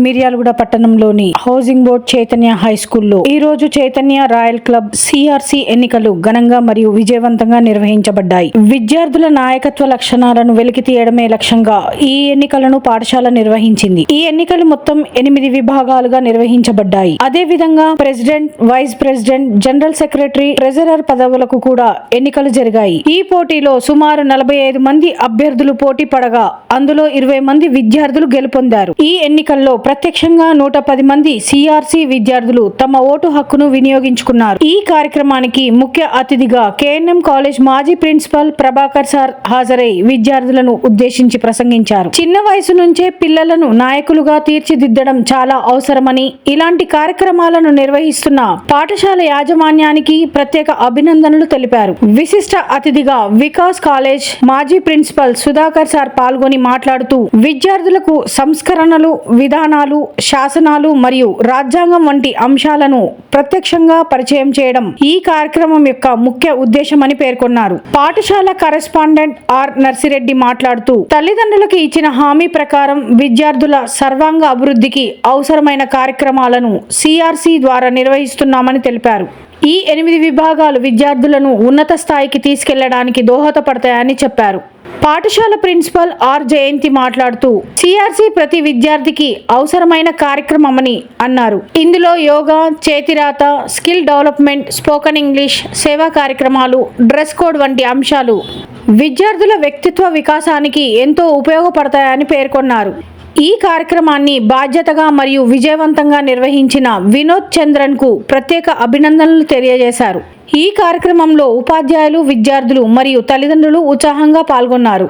మిర్యాలగూడ పట్టణంలోని housing board Chaitanya high స్కూల్లో ఈ రోజు చైతన్య రాయల్ క్లబ్ సిఆర్సి ఎన్నికలు ఘనంగా మరియు విజయవంతంగా నిర్వహించబడ్డాయి. విద్యార్థుల నాయకత్వ లక్షణాలను వెలికి తీయడమే లక్ష్యంగా ఈ ఎన్నికలను పాఠశాల నిర్వహించింది. ఈ ఎన్నికలు మొత్తం 8 విభాగాలుగా నిర్వహించబడ్డాయి. అదే విధంగా president, vice president, general secretary, treasurer పదవులకు కూడా ఎన్నికలు జరిగాయి. ఈ పోటీలో సుమారు 45 మంది అభ్యర్థులు పోటీ పడగా అందులో 20 మంది విద్యార్థులు గెలుపొందారు. ఈ ఎన్నికల్లో ప్రత్యక్షంగా 110 మంది సిఆర్సి విద్యార్థులు తమ ఓటు హక్కును వినియోగించుకున్నారు. ఈ కార్యక్రమానికి ముఖ్య అతిథిగా కేఎన్ఎం కాలేజ్ మాజీ ప్రిన్సిపల్ ప్రభాకర్ సార్ హాజరై విద్యార్థులను ఉద్దేశించి ప్రసంగించారు. చిన్న వయసు నుంచే పిల్లలను నాయకులుగా తీర్చిదిద్దడం చాలా అవసరమని, ఇలాంటి కార్యక్రమాలను నిర్వహిస్తున్న పాఠశాల యాజమాన్యానికి ప్రత్యేక అభినందనలు తెలిపారు. విశిష్ట అతిథిగా వికాస్ కాలేజ్ మాజీ ప్రిన్సిపల్ సుధాకర్ సార్ పాల్గొని మాట్లాడుతూ విద్యార్థులకు సంస్కరణలు, విధానాలు, శాసనాలు మరియు రాజ్యాంగం వంటి అంశాలను ప్రత్యక్షంగా పరిచయం చేయడం ఈ కార్యక్రమం యొక్క ముఖ్య ఉద్దేశమని పేర్కొన్నారు. పాఠశాల కరెస్పాండెంట్ ఆర్ నర్సిరెడ్డి మాట్లాడుతూ తల్లిదండ్రులకు ఇచ్చిన హామీ ప్రకారం విద్యార్థుల సర్వాంగ అభివృద్ధికి అవసరమైన కార్యక్రమాలను సిఆర్సి ద్వారా నిర్వహిస్తున్నామని తెలిపారు. ఈ 8 విభాగాలు విద్యార్థులను ఉన్నత స్థాయికి తీసుకెళ్లడానికి దోహదపడతాయని చెప్పారు. పాఠశాల ప్రిన్సిపల్ ఆర్ జయంతి మాట్లాడుతూ సిఆర్సి ప్రతి విద్యార్థికి అవసరమైన కార్యక్రమమని అన్నారు. ఇందులో యోగా, చేతిరాత, స్కిల్ డెవలప్మెంట్, స్పోకెన్ ఇంగ్లీష్, సేవా కార్యక్రమాలు, డ్రెస్ కోడ్ వంటి అంశాలు విద్యార్థుల వ్యక్తిత్వ వికాసానికి ఎంతో ఉపయోగపడతాయని పేర్కొన్నారు. ఈ కార్యక్రమాన్ని బాధ్యతగా మరియు విజయవంతంగా నిర్వహించిన వినోద్ చంద్రన్ కు ప్రత్యేక అభినందనలు తెలియజేశారు. ఈ కార్యక్రమంలో ఉపాధ్యాయులు, విద్యార్థులు మరియు తల్లిదండ్రులు ఉత్సాహంగా పాల్గొన్నారు.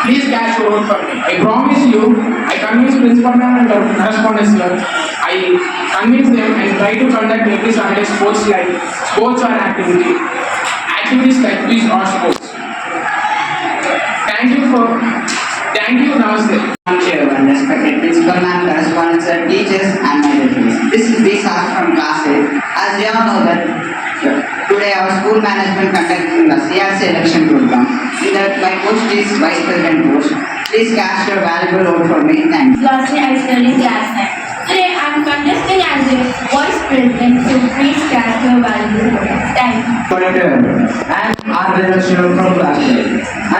Please catch your vote for me. I promise you, I convince principal ma'am and correspondence sir. I convince them and try to conduct every Sunday sports or activities like quiz or sports. Thank you, namaste. Chairman, respected principal ma'am, correspondence sir, teachers and my relatives. This is Vishal from class 8. As we all know that today our school management conducting the CRC election program. In that my post is Vice President post. Please cast your valuable vote for me. Thank you. Lastly, I study class 9. Today I am contesting as a Vice President, so please cast your valuable vote. Thank you. And R. Shivam from class 8.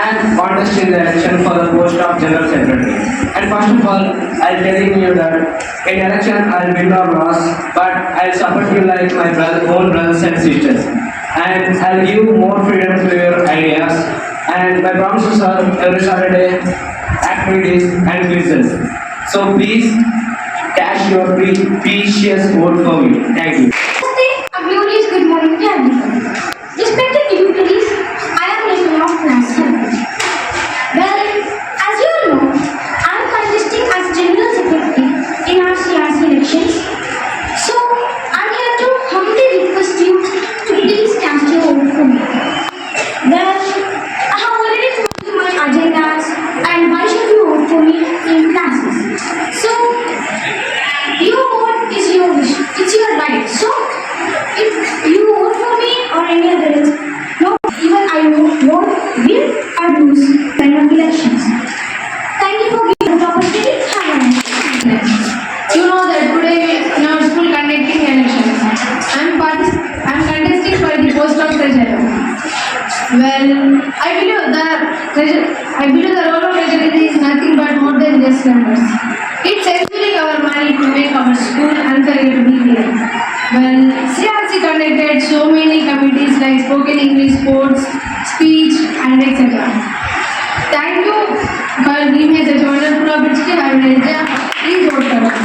And contesting the election for the post of General Secretary. And first of all, I'll telling you that in election I'll win or loss, but I'll support you like my own brothers and sisters. And I'll give more freedom to your ideas. And my promises are every Saturday activities and quizzes. So please cast your precious vote for me. Thank you. A glorious good morning to everyone. Respected dignitaries, I am Rishma of class 7. Well, as you all know, I am contesting as General Secretary in our CRC elections. So, I am here to humbly request you to please cast your vote for me. Well, I have already told you my agendas and why should you vote for me in classes. So, your vote is your wish. It's your right. So, if you vote for me or any other else, no, even I won't vote, win or lose when of elections. Thank you for giving the opportunity. Have a nice day. You know that today in our school conducting elections, I'm contesting for the post of treasurer. Well, I believe the role of treasurer is nothing but more than just numbers. It's saving our money to make our school unforgettable here. Well, CRC conducted so many committees like spoken English, sports, speech, and etc. Thank you for giving me such a wonderful opportunity. I will enjoy. Please vote for us.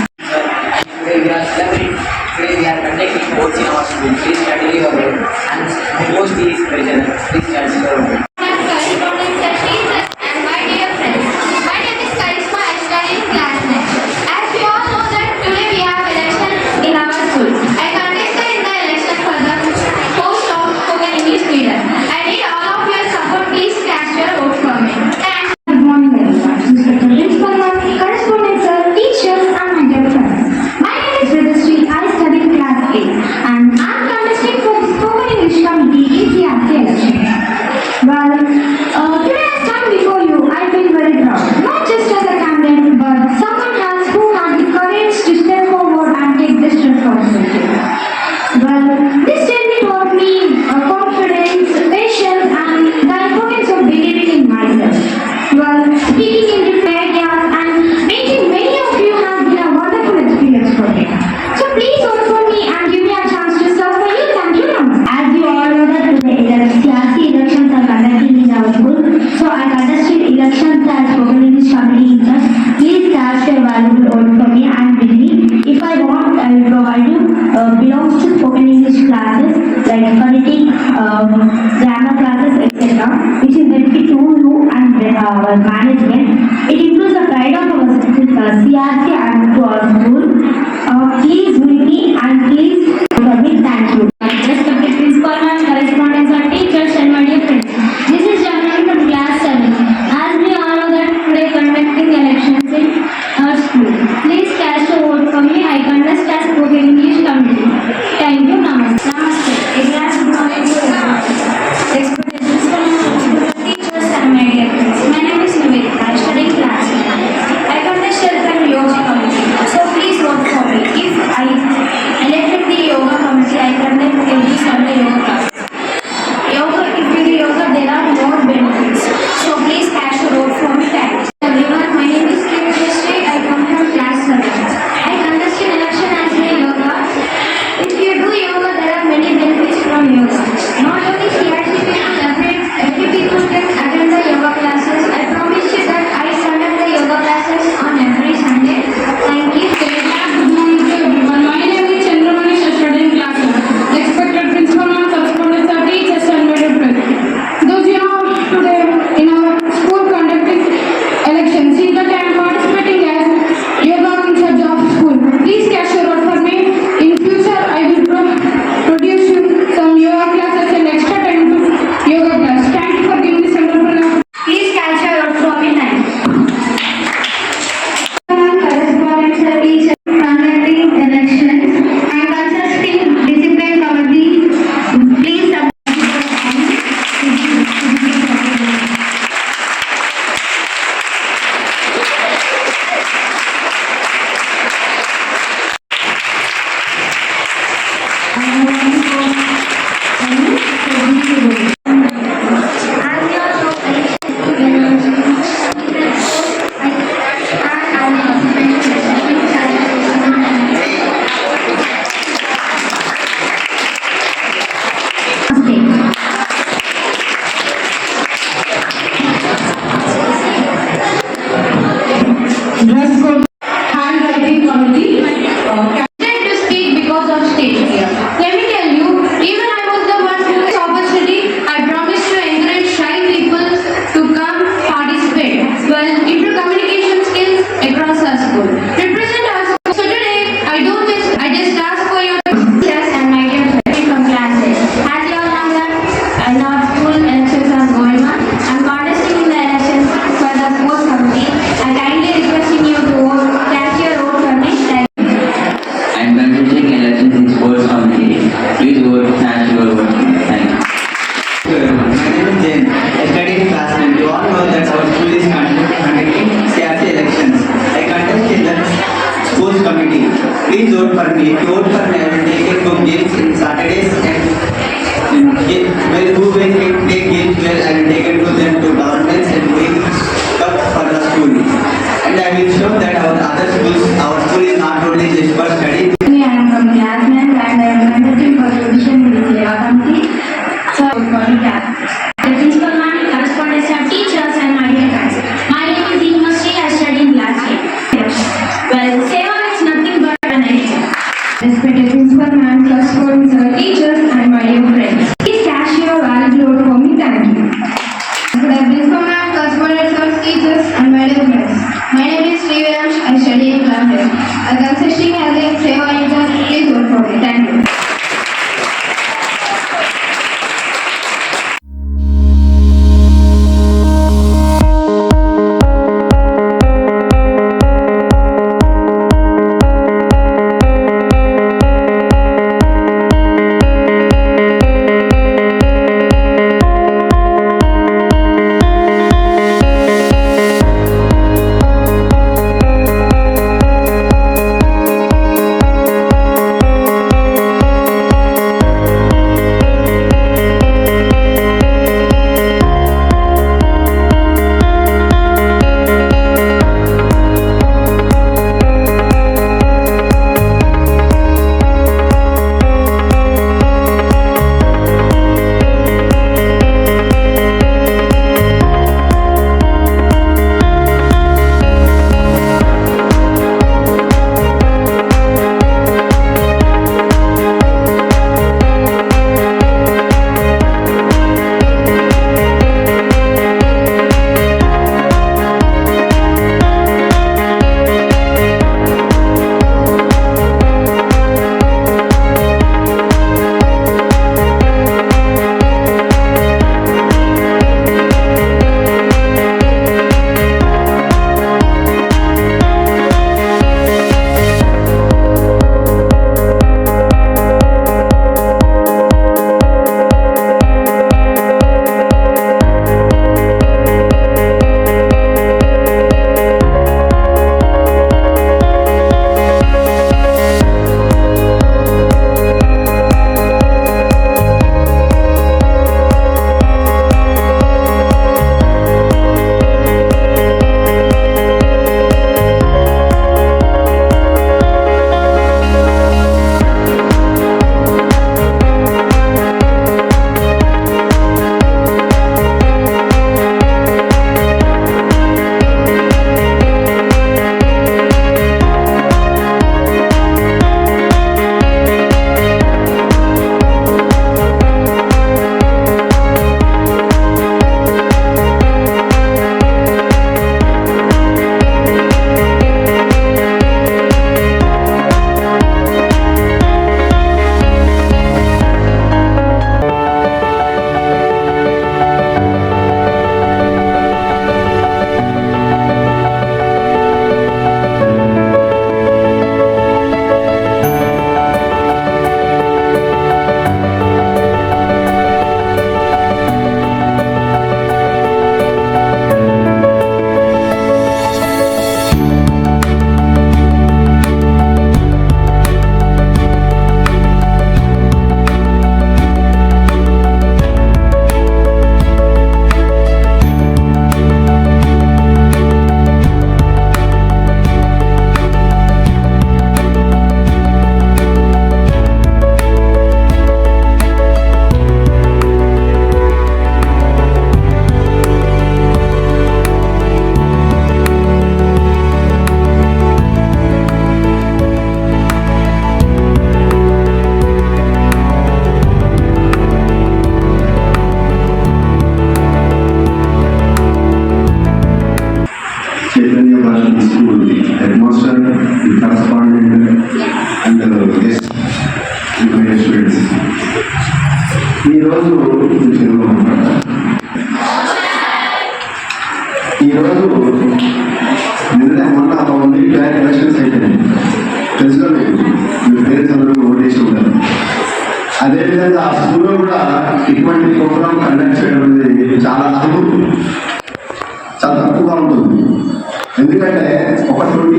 Today we are conducting sports in our school. Please study your role. And the post is present. Please cast your vote. Correspondence teachers and my dear friends. My name is Karisma our management. It improves the pride of our CRC and to our school. Please meet me and please submit. Thank you. Respected principal and correspondents and teachers and my dear friends. This is Janani from class 7. As we all know that today conducting elections in our school. Please cast a vote for me. I contest as spoken English committee. Thank you. Namaste. Namaste. A class good morning to everyone. Respected principal and teachers and my dear friends. My name is Nivedita. I study in class 7. I contest from yoga committee. So please vote for me. If I elected the yoga committee, I conduct every Sunday yoga class. Yoga, if you do yoga, there are more benefits. So please cast a vote for me. Thanks. Everyone, my name is Kirti. I come from class 7. I contest in election as a yoga. If you do yoga, there are many benefits from yoga. Not only CRC people, every people can attend the yoga classes. I promise you that I conduct the yoga classes on every Sunday. Thank you. Good morning to everyone. My name is Chandramani. I study in class 7. Respected principal and correspondents are teachers and my dear friends. Those you know today in our school conducting elections, see that I am participating as yoga in charge of school. Please cast your vote for me. In future, I will produce you some yoga classes and extra time to yoga class. Thank you for giving this wonderful opportunity. Please catch your vote for me. Thank you. Correspondence teacher conducting elections and contesting discipline committee. Please submit. Dress code, handwriting committee. Content to speak because of stage fear. Let me tell you, even I was the one who this opportunity. I promised to encourage shy people to come participate. Well, improve communication skills across our school. Represent our school. So today, I just ask for your Teachers and my dear friends from classes. As you all know that in our school elections are going on, I'm contesting in the elections for the post committee. I kindly requesting you to vote, cast your vote for me. Thank you. I am contesting elections in sports committee. Please vote, cast your vote. Thank you. My name is Jain. I study in class 9. You all know that our school is conducting CRC elections. I contest in the sports committee. Please vote for me. If you vote for me, I will take it to games in Saturdays and who will take games well, I will take it to them to tournaments and win cup for the school. And I will show that our school is not only just for study. I am from class 9 and I am contesting for position in the yoga committee. So, for the class. The principal man, correspondents are teachers and my dear friends. My name is Deemashri. I study in class 8. Well, Seva is nothing but an idea. Respected principal man, correspondents are teachers and my dear friends. Please cast your valid vote for me. Thank you. The principal man, correspondents are teachers and my dear friends. My name is Sriviransh. I study in class 8. I am consisting as a Seva intern. Please vote for me. Thank you.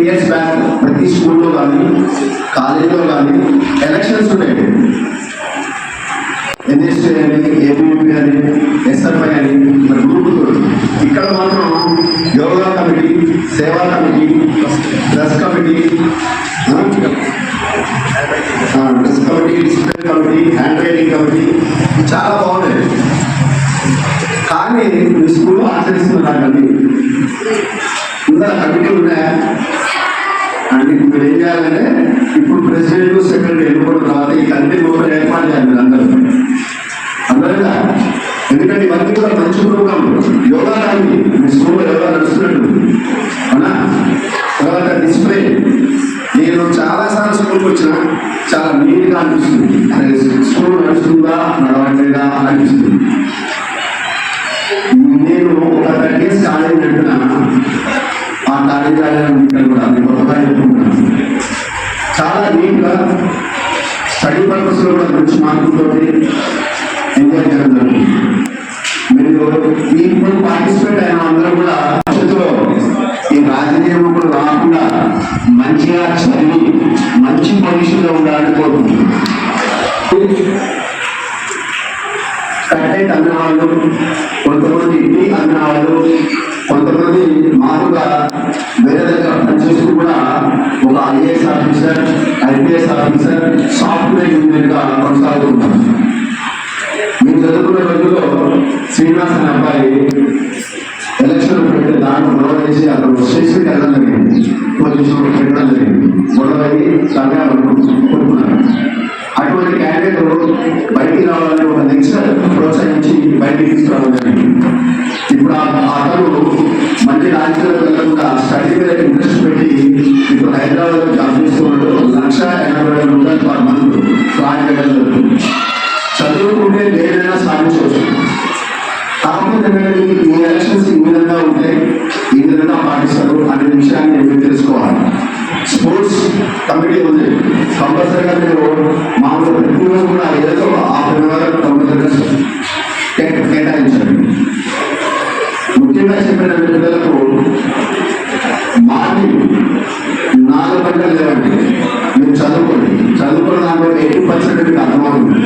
Years back ప్రతి స్కూల్లో కానీ కాలేజీలో కానీ elections ఉండేవి. NST అని, ABVP అని, SFI అని గ్రూపులు. ఇక్కడ మాత్రం యోగా కమిటీ, సేవా committee, dress committee, discipline committee, hand writing committee చాలా బాగున్నాయి. కానీ మీ స్కూల్లో ఆచరిస్తున్నారు కానీ ఇంకా కమిటీలు ఉన్నాయా అంటే ఇప్పుడు ఏం చేయాలంటే ఇప్పుడు ప్రెసిడెంట్ సెక్రటరీ ఎన్నుకున్న తర్వాత ఈ కమిటీ లోపల ఏర్పాటు చేయాలి మీరు అందరూ. ఎందుకంటే ఇవన్నీ కూడా మంచి ప్రోగ్రాం. యోగా కానీ మీ స్కూల్లో యోగా నడుస్తున్నట్టు అవునా. తర్వాత డిస్ప్లే, నేను చాలాసార్లు స్కూల్కి వచ్చిన చాలా నీట్గా అనిపిస్తుంది. అదే స్కూల్ నడుస్తుందా నడవట్లేదా అనిపిస్తుంది. నేను ఒక 30 years కాలేజీ పెట్టిన ఆ కాలేజీ ఇక్కడ కూడా నేను కొత్తగా చెప్పుకుంటున్నాను. చాలా నీట్గా స్టడీ పర్పస్లో కూడా మంచి మార్కులతో ఎంజాయ్ చేయడం జరుగుతుంది. మీరు ఇప్పుడు పార్టిసిపేట్ అయిన అందరూ కూడా భవిష్యత్తులో ఈ రాజకీయం కూడా రాకుండా మంచిగా చదివి మంచి పొజిషన్లో ఉండాలని కోరుకుంటున్నాను. కట్టెట్ అన్న వాళ్ళు, కొంతమంది ఇంటి అన్న వాళ్ళు, కొంతమంది మామూలుగా వేరే దగ్గర పనిచేస్తూ కూడా ఒక IAS officer, IPS officer, software ఇంజనీర్గా కొనసాగుతుంటారు. మీరు చదువుకునే రోజుల్లో శ్రీనివాస్ అనే అబ్బాయి ఎలక్షన్ పెట్టి దాంట్లో గొడవ వేసి అక్కడ స్టేషన్కి వెళ్ళడం జరిగింది, పొజిషన్లో పెట్టడం జరిగింది. గొడవ అయ్యి సమయాలు కొనుక్కున్నారు. అటువంటి క్యాండిడేట్ బయటికి రావాలని ఒక నెక్స్ట్ ప్రోత్సహించి బయటికి తీసుకురావడం జరిగింది. ఇప్పుడు అతను మంచి రాజకీయాలకు వెళ్ళకుండా స్టడీ మీద ఇంట్రెస్ట్ పెట్టి ఇప్పుడు హైదరాబాద్లో జాబ్ చేస్తున్నాడు. 1,80,000 పర్ మంత్ రాజకీయాలు. చదువుకుంటే ఏదైనా సాధించవచ్చు. కాకపోతే ఈ ఎలక్షన్స్ ఈ విధంగా ఉంటే ఈ విధంగా పాటిస్తారు అనే విషయాన్ని మీరు తెలుసుకోవాలి. స్పోర్ట్స్ కమిటీ ఉంది, కంపల్సరీగా మీరు మామూలు ప్రతిరోజు కూడా ఏదో ½ గంట కంపల్సరీగా కేటాయించండి. ముఖ్యంగా చెప్పిన పిల్లలకు మార్నింగ్ 4 గంటలు లేవండి. మీరు చదువుకోండి. చదువుకున్న దాంట్లో 80% మీకు అర్థమవుతుంది.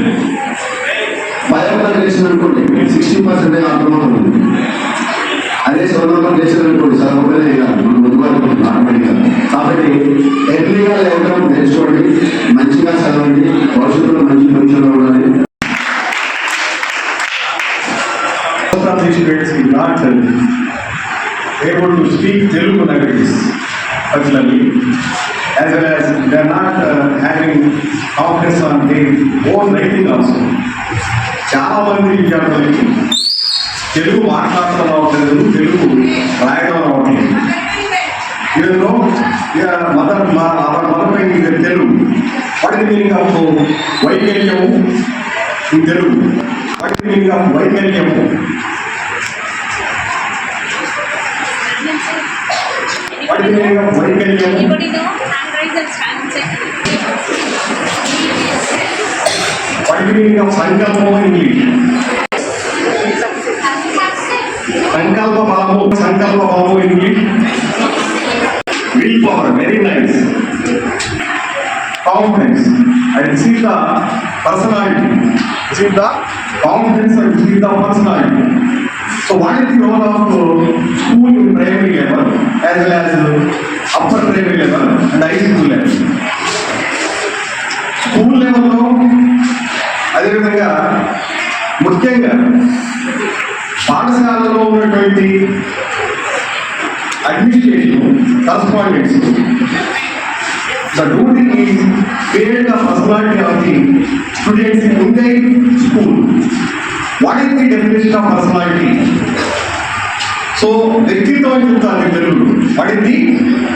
10 గంటలు చేసిననుకోండి 60% అర్థమవుతుంది. అదే 100 గంటలు చేసిననుకోండి చదవకనే కాదు, మనం ముందుకు ఆటోమేటిక్గా. కాబట్టి ఎర్లీగా లేవడం నేర్చుకోండి, మంచిగా చదవండి, భవిష్యత్తులో మంచి పొజిషన్లో ఉండాలి. Most of these students will not able to speak Telugu language particularly, as well as they are not having confidence on their own writing also. చాలా మంది విద్యార్థులకి తెలుగు మాట్లాడటం రావట్లేదు, తెలుగు రాయడం రావట్లేదు. ఈవెన్లో మదర్ తెలుగు వాటి మీనింగ్ ఆఫ్ వైకల్యము ఈ తెలుగు, వాటి మీనింగ్ ఆఫ్ వైకల్యము, వాటి మీనింగ్ ఆఫ్ వైకల్యము, వాటి మీనింగ్ ఆఫ్ సంకల్పము ఇంగ్లీష్, సంకల్ప బలము English, will power very nice, confidence, and see the personality, see the confidence and see the personality. So what is the role of school in primary level as well as upper primary level and high school level? School level లో అదే విధంగా ముఖ్యంగా పాఠశాలలో ఉన్నటువంటి administration correspondents, the duty is create the personality of the students in their school. What is the definition of personality? So వ్యక్తిత్వం అని చెప్తారు మీ Telugu. What is the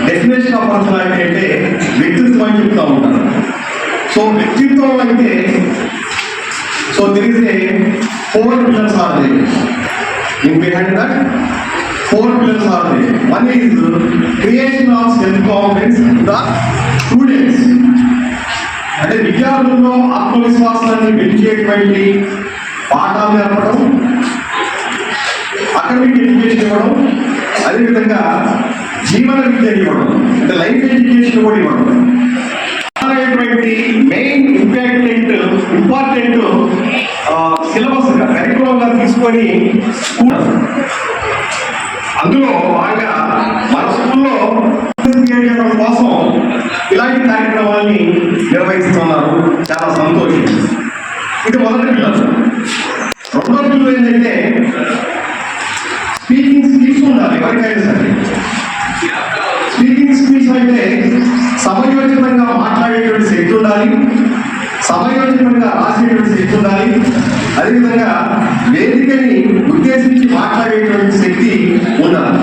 definition of personality అంటే వ్యక్తిత్వం అని చెప్తా ఉంటారు. సో వ్యక్తిత్వం అంటే so there is a 4 pillars are there. In behind that 4 pillars are there. One is creation of self-confidence in the students. అంటే విద్యార్థుల్లో ఆత్మవిశ్వాసాన్ని పెంచేటువంటి పాఠాలు నేర్పడం, అకాడమిక్ ఎడ్యుకేషన్ ఇవ్వడం, అదేవిధంగా జీవన విద్యను ఇవ్వడం, అంటే లైఫ్ ఎడ్యుకేషన్ కూడా ఇవ్వడం అనేటువంటి మెయిన్ ఇంపార్టెంట్ సిలబస్ కరికులంగా తీసుకొని అందులో బాగా మన స్కూల్లో కోసం ఇలాంటి కార్యక్రమాన్ని నిర్వహిస్తున్నారు. చాలా సంతోషం. ఇది మొదటి పిల్లలు. రెండో పిల్లలు ఏంటంటే స్పీకింగ్ స్కిల్స్ ఉండాలి ఎవరికైనా సరే. స్పీకింగ్ స్కిల్స్ అంటే సమయోచితంగా మాట్లాడేటువంటి శక్తి ఉండాలి, సమయోచితంగా రాసేటువంటి శక్తి ఉండాలి, అదేవిధంగా వేదికని ఉద్దేశించి మాట్లాడేటువంటి శక్తి ఉండాలి.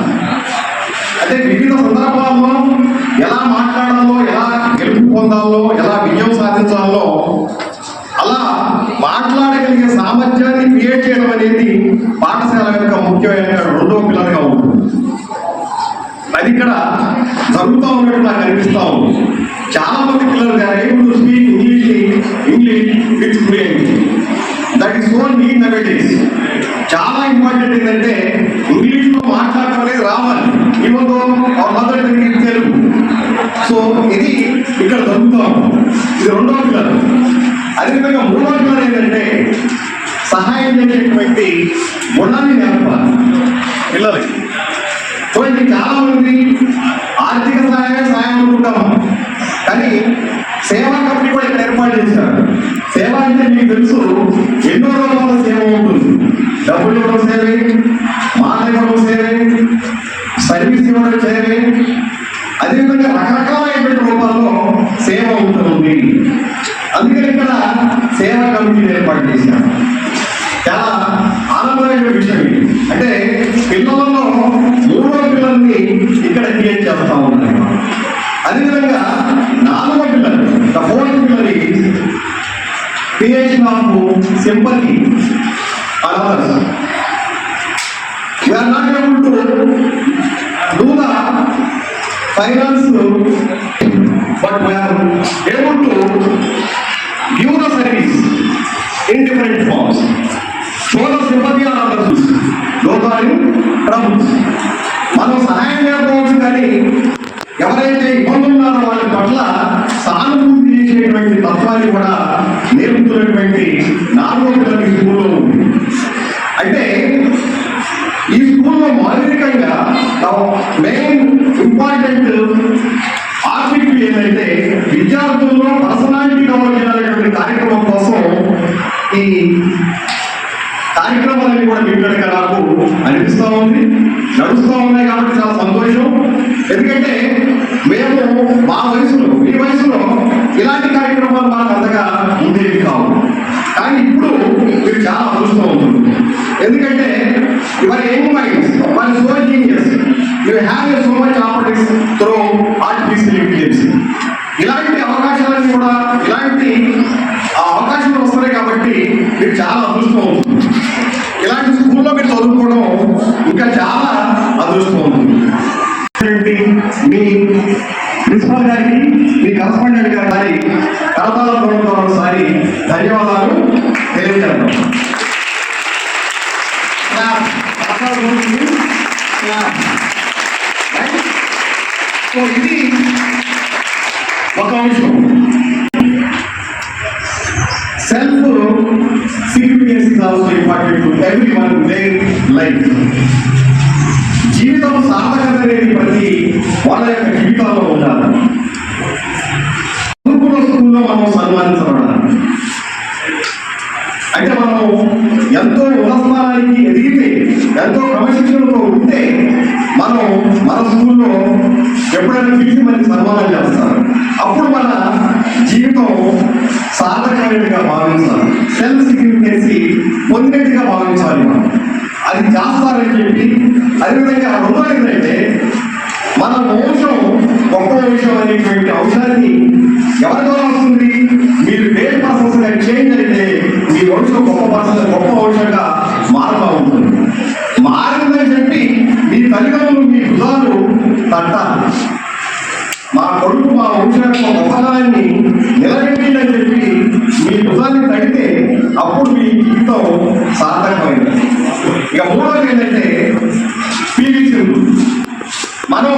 అంటే వివిధ సందర్భాల్లో ఎలా మాట్లాడాలో, ఎలా గెలుపు పొందాలో, ఎలా విజయం సాధించాలో అలా మాట్లాడగలిగే సామర్థ్యాన్ని క్రియేట్ చేయడం అనేది పాఠశాల యొక్క ముఖ్యమైన రెండో పిల్లలుగా ఉంటుంది. అది ఇక్కడ జరుగుతూ ఉన్నట్టు నాకు అనిపిస్తూ ఉంది. చాలా మంది పిల్లలు able to speak English with fluent. That is so need nowadays. చాలా ఇంపార్టెంట్ ఏంటంటే ఇంగ్లీష్లో మాట్లాడటం అనేది రావాలి. Even though our mother tongue is Telugu. So ఇది ఇక్కడ జరుగుతూ ఉంది. ఇది రెండో పిల్లలు. అదేవిధంగా మూడో పిల్లలు ఏంటంటే సహాయం చేసేటువంటి గుణాన్ని నేర్పాలి పిల్లలకి. చూడండి, చాలా మంది ఆర్థిక సాయం అనుకుంటాము, కానీ సేవా కమిటీ కూడా ఇక్కడ ఏర్పాటు చేశారు. సేవ అంటే మీకు తెలుసు, ఎన్నో రకాల సేవ ఉంటుంది. డబ్బులు ఇవ్వడం సేవే, మాట ఇవ్వడం సేవే, సర్వీస్ ఇవ్వడం సేవే, అదేవిధంగా రకరకాలైనటువంటి రూపాల్లో సేవ ఉంటుంది. అందుకని ఇక్కడ సేవా కమిటీని ఏర్పాటు చేశారు. చాలా ఆనందమైన విషయం ఇది. అంటే పిల్లలలో మూడో పిల్లల్ని ఇక్కడ క్రియేట్ చేస్తా ఉన్నాయి. అదేవిధంగా నాలుగో పిల్లలు, ద ఫోర్త్ పిల్లలు creation of sympathy on others. We are not able to do the finance, but we are able to give the service in different forms. Show the sympathy on others. Those are in troubles. మనం సహాయం చేయకపోవచ్చు, కానీ ఎవరైతే ఇబ్బందులు ఉన్నారో వాళ్ళ పట్ల సానుభూతి చేసేటువంటి తత్వాన్ని కూడా నేర్పుతున్నటువంటి నాలుగో పిల్లలకి స్కూల్లో ఉంది. అంటే ఈ స్కూల్లో మౌలికంగా మెయిన్ ఇంపార్టెంట్ ఆబ్జెక్టివ్ ఏంటంటే విద్యార్థుల్లో పర్సనాలిటీ డెవలప్ చేయాలనేటువంటి కార్యక్రమం కోసం ఈ కార్యక్రమాలన్నీ కూడా వింటగా నాకు అనిపిస్తూ ఉంది, నడుస్తూ ఉన్నాయి. కాబట్టి చాలా సంతోషం. ఎందుకంటే మేము మా వయసులో, మీ వయసులో ఇలాంటి కార్యక్రమాలు మాకు అంతగా ఉండేవి కావు. కానీ ఇప్పుడు మీరు చాలా అదృష్టం ఉంటుంది. ఎందుకంటే your young minds, one so genius, you have so much opportunities through artificial intelligence. ఇలాంటి అవకాశాలన్నీ కూడా, ఇలాంటి అవకాశాలు వస్తున్నాయి. కాబట్టి మీరు చాలా అదృష్టం అవుతుంది. ఇలాంటి స్కూల్లో మీరు చదువుకోవడం ఇంకా చాలా అదృష్టం అవుతుంది. మీ ప్రిన్సిపల్ గారికి, మీ కరస్పాండెంట్ గారి కరతాళంతో ఒకసారి ధన్యవాదాలు తెలియజేద్దాం. సో ఇది ఒక అంశం. Self significance is also important to everyone in their life. జీవితం సార్థకత అనేది ప్రతి వాళ్ళ యొక్క జీవితాల్లో ఉండాలి. స్కూల్లో మనం సన్మానించబడాలి. అంటే మనం ఎంతో ఉన్నతానికి ఎదిగితే, ఎంతో క్రమశిక్షణతో ఉంటే మనం మన స్కూల్లో ఎప్పుడైనా పిలిచి మనకి సన్మానం చేస్తారు. అప్పుడు మన జీవితం సార్థకమైనట్టుగా భావించాలి, సెల్ఫ్ సిగ్నిఫికెన్సీ పొందినట్టుగా భావించాలి. మనం అది చేస్తారని చెప్పి, అదేవిధంగా రెండో ఏంటంటే మన వంశం గొప్ప వంశం అనేటువంటి అంశాన్ని ఎవరి ద్వారా వస్తుంది? మీరు గ్రేట్ పర్సన్స్ గా చేంజ్ అయితే మీ వంశం గొప్ప వంశంగా మారుతూ ఉంటుంది. మారిందని చెప్పి మీ తల్లిదండ్రులు మీ భుజాలు తట్టాలి. మా కొడుకు మా వంశం యొక్క గొప్పతనాన్ని నిలబెట్టిందని చెప్పి మీ భుజాన్ని తడితే అప్పుడు మీ జీవితం సార్థకమైంది. ఇక మూడోది ఏంటంటే పీవీ సింధు. మనం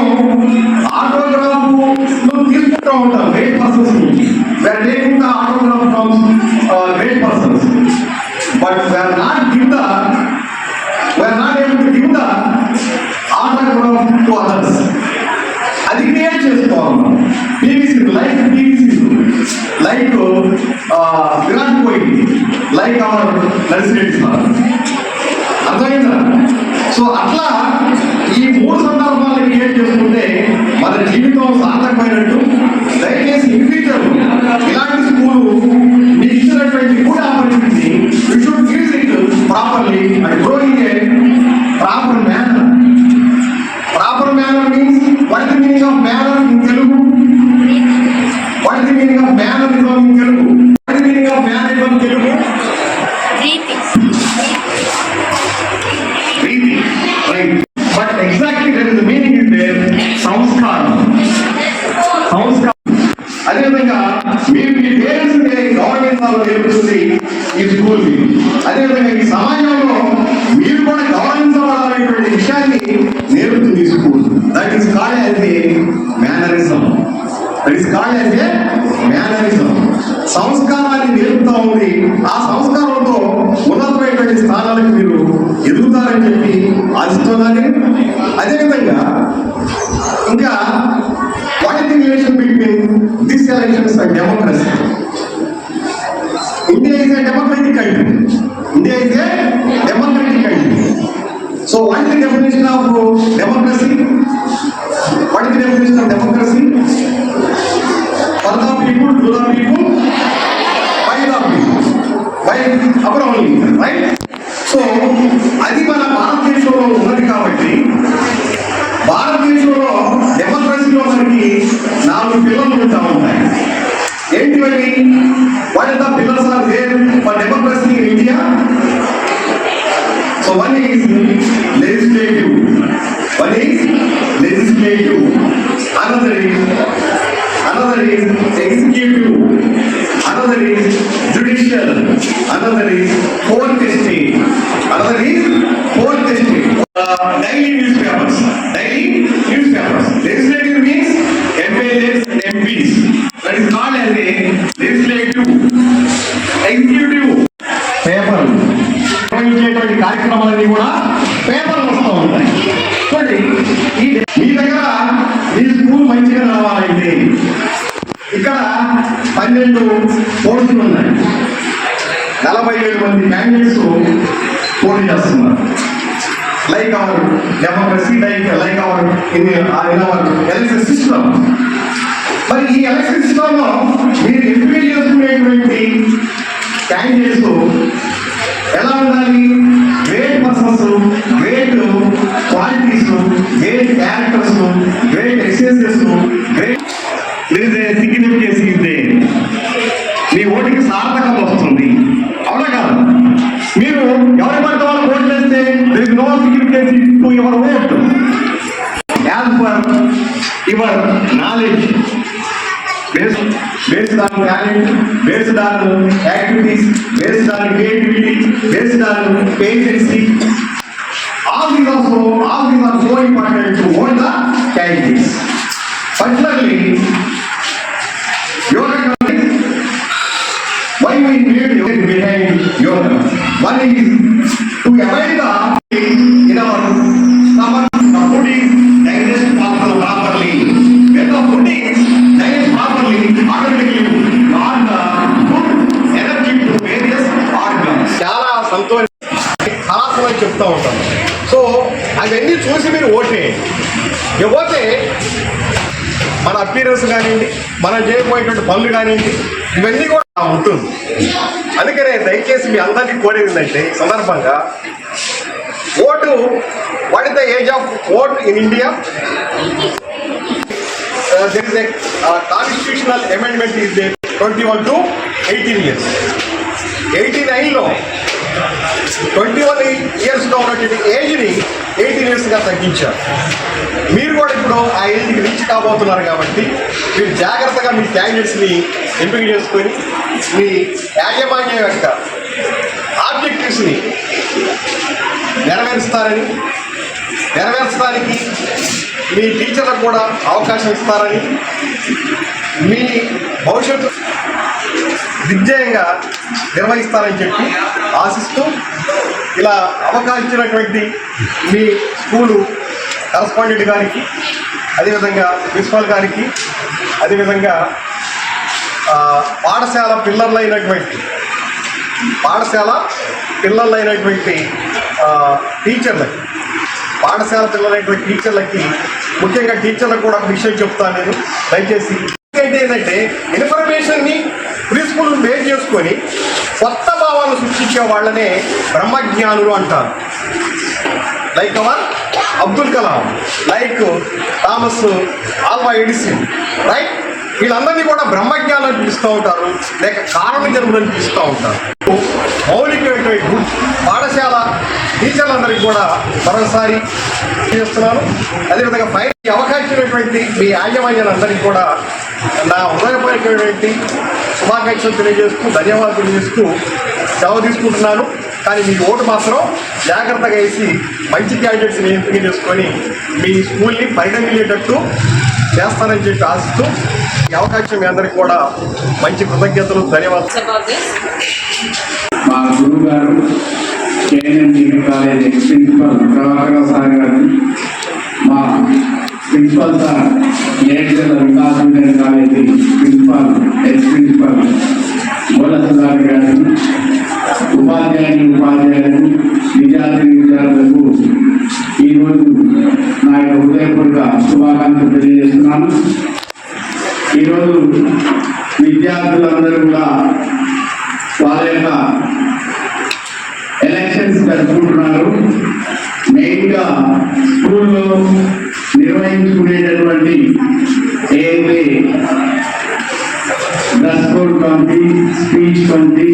నడిచినట్టున్నారు. అర్థమైందా? సో అట్లా ఈ 3 సందర్భాలను క్రియేట్ చేసుకుంటే మన జీవితం సార్థకమైనట్టు. దయచేసి ఇన్ ఫ్యూచర్ ఇలాంటి స్కూలు మీకు ఇచ్చినటువంటి good opportunity you should use it properly and growing a proper manner. Proper manner means what is the meaning of manner in Telugu? What is the meaning of manner in Telugu? What is the meaning of manner in Telugu? Preeti, right? But exactly that is the meaning is there. సంస్కారం. అదేవిధంగా మీరు మీ parents governance నేర్పుతుంది ఈ school. అదేవిధంగా ఈ సమాజంలో మీరు కూడా గౌరవించబడాలనేటువంటి విషయాన్ని నేర్పుతుంది ఈ school. That is called as a mannerism. That is called as a mannerism. సంస్కారాన్ని నేర్పుతా ఉంది. ఆ సంస్కారంతో ఉన్నతమైనటువంటి స్థానాలకు మీరు ఎదుగుతారని చెప్పి ఆశిస్తున్నాను. అదేవిధంగా ఇంకా what is the relation between this elections and democracy? India is a democratic country. India is a democratic country. So what is the definition of democracy? What is the definition of democracy? For the people, to the people, by the people, by our only, right? So అది మన భారతదేశంలో ఉన్నది కాబట్టి భారతదేశంలో డెమోక్రసీలో మనకి 4 పిల్లలు ఉంటా ఉంటాయి. ఏంటివని? What is the pillars are there for democracy in India? So one is legislative. One is legislative. Another is executive. Another is judicial. Another is fourth state. Daily newspapers. Legislative means MLAs and MPs. That is called as a legislative. Executive. Paper నిర్వహించేటువంటి కార్యక్రమాలన్నీ కూడా పేపర్లు వస్తూ ఉంటాయి. చూడండి, మీ దగ్గర మీ school మంచిగా నడవాలంటే ఇక్కడ 12 పోస్టులు ఉన్నాయి. 47 మంది క్యాండిడేట్స్ పోటీ చేస్తున్నారు. Like our democracy, like our in our election system. మరి ఈ ఎలక్షన్ సిస్టంలో మీరు ఎంపిక చేసుకునేటువంటి క్యాండిడేట్స్ ఎలా ఉండాలి? Great persons, great qualities, great characters, great experiences, great significance ఇస్తే మీ ఓటుకి సార్థకత వస్తుంది. అవునా కాదు? మీరు ఎవరి పడితే వాళ్ళు ఓటు చేస్తే there is no significance to your vote as per your knowledge, based on talent, based on activities, based on creativity, based on agency. All these are so important to vote the candidates. Particularly, yoga. Why we need behind yoga? One is to avoid the in our stomach, the food is digested properly. When the food is digested properly, automatically got the good energy to various organs. చాలా సంతోషం హాస్యం చెప్తా ఉంటాను. So అవన్నీ చూసి మీరు ఓటేయండి. ఇకపోతే మన అపీరెన్స్ కానివ్వండి, మనం చేయబోయేటువంటి పనులు కానివ్వండి, ఇవన్నీ కూడా ఉంటుంది. అందుకనే దయచేసి మీ అందరికీ కోరేది ఏంటంటే ఈ సందర్భంగా vote, what is the age of vote in India? there is a constitutional amendment is there 21 to 18 years. 89లో 21 ఇయర్స్గా ఉన్నటువంటి ఏజ్ని 18 ఇయర్స్గా తగ్గించారు. మీరు కూడా ఇప్పుడు ఆ ఏజ్కి రీచ్ కాబోతున్నారు కాబట్టి మీరు జాగ్రత్తగా మీ క్యాండిడేట్స్ని ఎంపిక చేసుకొని మీ యాజమాన్యం యొక్క ఆబ్జెక్టివ్స్ని నెరవేర్చడానికి మీ టీచర్లకు కూడా అవకాశం ఇస్తారని, మీ భవిష్యత్తు దిగ్జయంగా నిర్వహిస్తారని చెప్పి ఆశిస్తూ ఇలా అవకాశించినటువంటి మీ స్కూలు కరస్పాండెంట్ గారికి, అదేవిధంగా ప్రిన్సిపల్ గారికి, అదేవిధంగా పాఠశాల పిల్లర్లైనటువంటి పాఠశాల పిల్లలైనటువంటి టీచర్లకి, పాఠశాల పిల్లలైనటువంటి టీచర్లకి, ముఖ్యంగా టీచర్లకు కూడా ఒక విషయం చెప్తాను నేను. దయచేసి ఏంటంటే ఇన్ఫర్మేషన్ని ప్రీ స్కూల్ బేస్ చేసుకొని కొత్త భావాలను సృష్టించే వాళ్ళనే బ్రహ్మజ్ఞానులు అంటారు. Like our Abdul Kalam, like Thomas Alva Edison, right? వీళ్ళందరినీ కూడా బ్రహ్మజ్ఞానులు పిలుస్తూ ఉంటారు, లేక కారణ జన్ములను పిలుస్తూ ఉంటారు. మౌలికమైనటువంటి పాఠశాల టీచర్లందరికీ కూడా మరొకసారి చేస్తున్నాను. అదేవిధంగా ఈ అవకాశం ఇచ్చినటువంటి మీ యాజమాన్యాలందరికీ కూడా నా హృదయపూర్వకమైనటువంటి శుభాకాంక్షలు తెలియజేస్తూ, ధన్యవాదాలు తెలియజేస్తూ సెలవు తీసుకుంటున్నాను. కానీ మీ ఓటు మాత్రం జాగ్రత్తగా వేసి మంచి క్యాండిడేట్స్ని ఎంపిక చేసుకొని మీ స్కూల్ని పరిగణించేటట్టు చేస్తానని చెప్పి ఆశిస్తూ ఈ అవకాశం మీ అందరికీ కూడా మంచి కృతజ్ఞతలు, ధన్యవాదాలు. మా గురువు గారు KNM degree college ex principal Prabhakar sir గారు, మా ప్రిన్సిపల్ సార్ ఏఎడ్జల Vikas inter college principal ex principal గోలసదారి గారు, ఉపాధ్యాయులు, విద్యార్థులకు ఈరోజు నా యొక్క హృదయపూర్వక శుభాకాంక్షలు తెలియజేస్తున్నాను. ఈరోజు విద్యార్థులందరూ కూడా వాళ్ళ యొక్క ఎలక్షన్స్ జరుపుకుంటున్నారు. మెయిన్గా స్కూల్లో నిర్వహించుకునేటటువంటి ఏదైతే dress code committee, speech committee,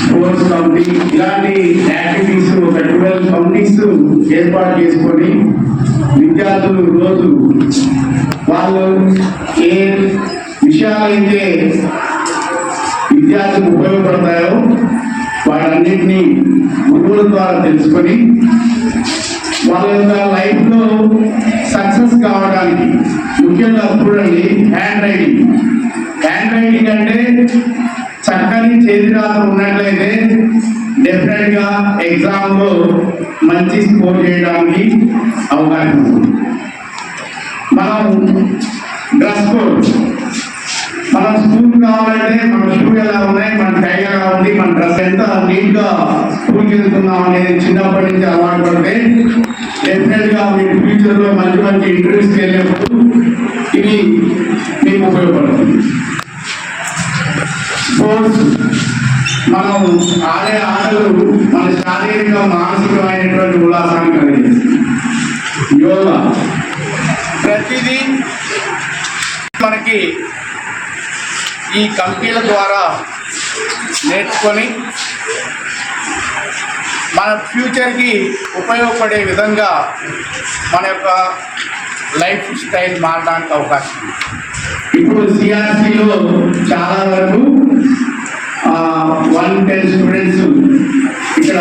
sports committee, ఇలాంటి యాక్టివిటీస్ ఒక 12 కమిటీస్ ఏర్పాటు చేసుకొని విద్యార్థులు రోజు వాళ్ళు ఏ విషయాలైతే విద్యార్థులకు ఉపయోగపడతాయో వాటన్నిటినీ గురువుల ద్వారా తెలుసుకొని వాళ్ళ యొక్క లైఫ్లో సక్సెస్ కావడానికి ముఖ్యంగా చూడండి హ్యాండ్ రైటింగ్ అంటే చక్కని చేతిరాత ఉన్నట్లయితే డెఫినెట్గా ఎగ్జామ్లో మంచి స్కోర్ చేయడానికి అవకాశం ఉంది. మనం డ్రెస్ కోడ్, మనం స్కూల్ కావాలంటే మన షూ ఎలా ఉన్నాయి, మన టై ఎలా ఉంది, మన డ్రెస్ ఎంత నీట్గా స్కూల్కి వెళ్తున్నాం అనేది చిన్నప్పటి నుంచి అలవాటు పడితే డెఫినెట్గా మీరు ఫ్యూచర్లో మంచి మంచి ఇంటర్వ్యూస్కి వెళ్ళినప్పుడు ఇది మీకు ఉపయోగపడుతుంది. స్పోర్ట్స్, మనం ఆడే ఆటలు మన శారీరక మానసికమైనటువంటి ఉల్లాసాన్ని కలిగిస్తుంది. యోగా ప్రతిదీ మనకి ఈ కమిటీల ద్వారా నేర్చుకొని మన ఫ్యూచర్కి ఉపయోగపడే విధంగా మన యొక్క లైఫ్ స్టైల్ మారడానికి అవకాశం ఉంది. ఇప్పుడు సిఆర్సిలో చాలా వరకు 110 స్టూడెంట్స్ ఇక్కడ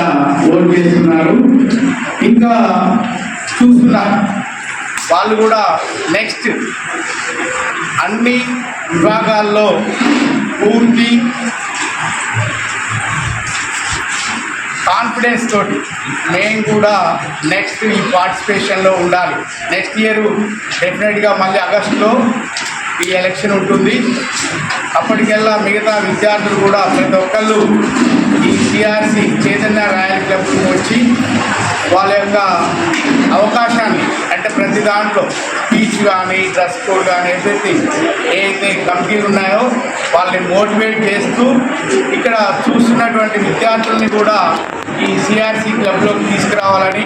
ఓట్ చేస్తున్నారు. ఇంకా చూస్తున్నారు వాళ్ళు కూడా నెక్స్ట్ అన్ని విభాగాల్లో పూర్తి కాన్ఫిడెన్స్ తోటి మేము కూడా నెక్స్ట్ ఈ పార్టిసిపేషన్లో ఉండాలి. నెక్స్ట్ ఇయర్ డెఫినెట్గా మళ్ళీ ఆగస్టులో ఈ ఎలక్షన్ ఉంటుంది. అప్పటికెల్లా మిగతా విద్యార్థులు కూడా ప్రతి ఒక్కళ్ళు ఈ సిఆర్సి చైతన్య రాయల్ క్లబ్కి వచ్చి వాళ్ళ యొక్క అవకాశాన్ని, అంటే ప్రతి దాంట్లో స్పీచ్ కానీ డ్రెస్ కోడ్ కానీ ఏదైతే కమిటీలు ఉన్నాయో వాళ్ళని మోటివేట్ చేస్తూ ఇక్కడ చూస్తున్నటువంటి విద్యార్థుల్ని కూడా ఈ సిఆర్సి క్లబ్లోకి తీసుకురావాలని,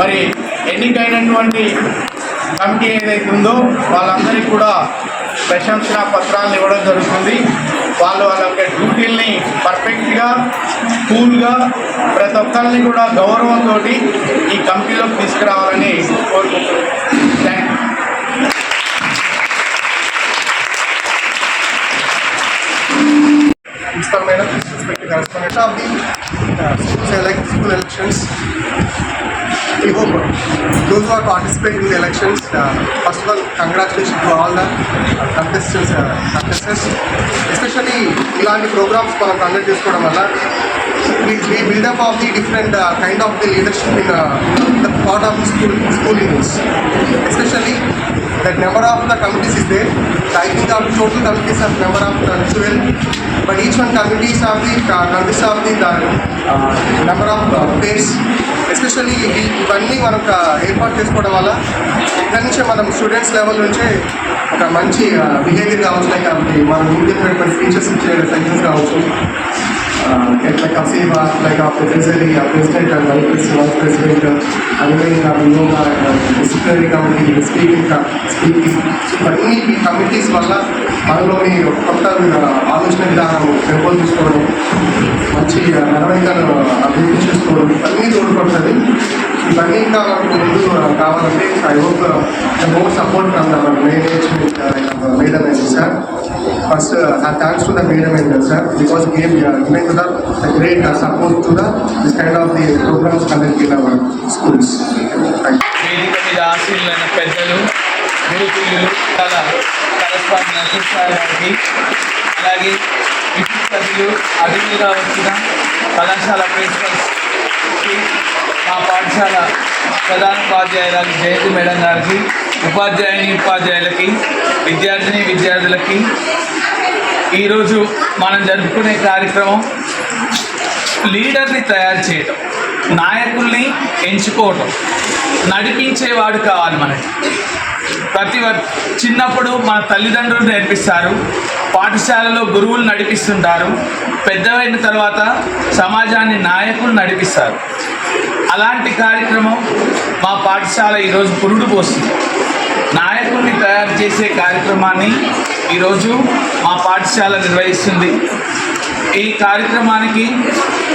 మరి ఎన్నికైనటువంటి కమిటీ ఏదైతే ఉందో వాళ్ళందరికీ కూడా ప్రశంసన పత్రాలను ఇవ్వడం జరుగుతుంది. వాళ్ళ యొక్క డ్యూటీల్ని పర్ఫెక్ట్గా, కూల్గా ప్రతి ఒక్కరిని కూడా గౌరవంతో ఈ కమిటీలోకి తీసుకురావాలని కోరుకుంటున్నాను. Thank Mr. Madam, respected correspondent of the school elections. We hope those who are participating in the elections, first of all, congratulations to all the contestants, especially ఇలాంటి ప్రోగ్రామ్స్ మనం కండక్ట్ చేసుకోవడం వల్ల we build up of the different kind of the leadership in the part of the school units, especially that number of the committees is there. I think our total committees have number of 12, but each one committees have the consists of the number of pairs. Especially ఇవన్నీ మనకు ఏర్పాటు చేసుకోవడం వల్ల ఇక్కడి నుంచే మనం students level నుంచే ఒక మంచి బిహేవియర్ కావచ్చు, లైక్ మనం ఇండియన్ టీచర్స్ ఇచ్చే సజెషన్స్ కావచ్చు, like Asiva, like our president and vice president, yoga, disciplinary committee, speaking. But ఈ కమిటీస్ వల్ల మనలోని కొత్త ఆలోచన విధానం పెంపొందించుకోవడం, మంచి నడవడికను అభివృద్ధి చేసుకోవడం ఇవన్నీ తోడ్పడుతుంది. ఇవన్నీ ఇంకా మనకు ముందు కావాలంటే I hope more support from the management madam and sir. First, thanks to the Madam and sir because gave given to the great support to this kind of the programs conducted in our schools. Thank you. వేదిక మీద ఆశీనులైన పెద్దలు, గురుతుల్యులు, correspondent Narasimha Rao గారికి, అలాగే విద్యుత్ సభ్యులు, అతిథులుగా వచ్చిన కళాశాల ప్రిన్సిపల్స్కి, మా పాఠశాల ప్రధానోపాధ్యాయురాలు జయంతి మేడం గారికి, ఉపాధ్యాయులకి, విద్యార్థులకి ఈరోజు మనం జరుపుకునే కార్యక్రమం లీడర్ని తయారు చేయటం, నాయకుల్ని ఎంచుకోవటం, నడిపించేవాడు కావాలి మనకి. చిన్నప్పుడు మన తల్లిదండ్రులు నేర్పిస్తారు, పాఠశాలలో గురువులు నడిపిస్తుంటారు, పెద్దవైన తర్వాత సమాజాన్ని నాయకులు నడిపిస్తారు. అలాంటి కార్యక్రమం మా పాఠశాల ఈరోజు పురుడు పోస్తుంది. నాయకుల్ని తయారు చేసే కార్యక్రమాన్ని ఈరోజు మా పాఠశాల నిర్వహిస్తుంది. ఈ కార్యక్రమానికి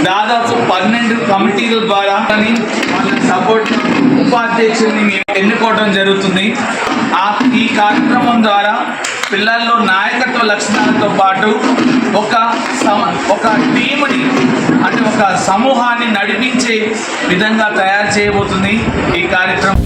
దాదాపు 12 కమిటీల ద్వారా వాళ్ళ సపోర్ట్ ఉపాధ్యక్షుల్ని మేము ఎన్నుకోవడం జరుగుతుంది. ఈ కార్యక్రమం ద్వారా పిల్లల్లో నాయకత్వ లక్షణాలతో పాటు ఒక టీముని అంటే ఒక సమూహాన్ని నడిపించే విధంగా తయారు చేయబోతుంది ఈ కార్యక్రమం.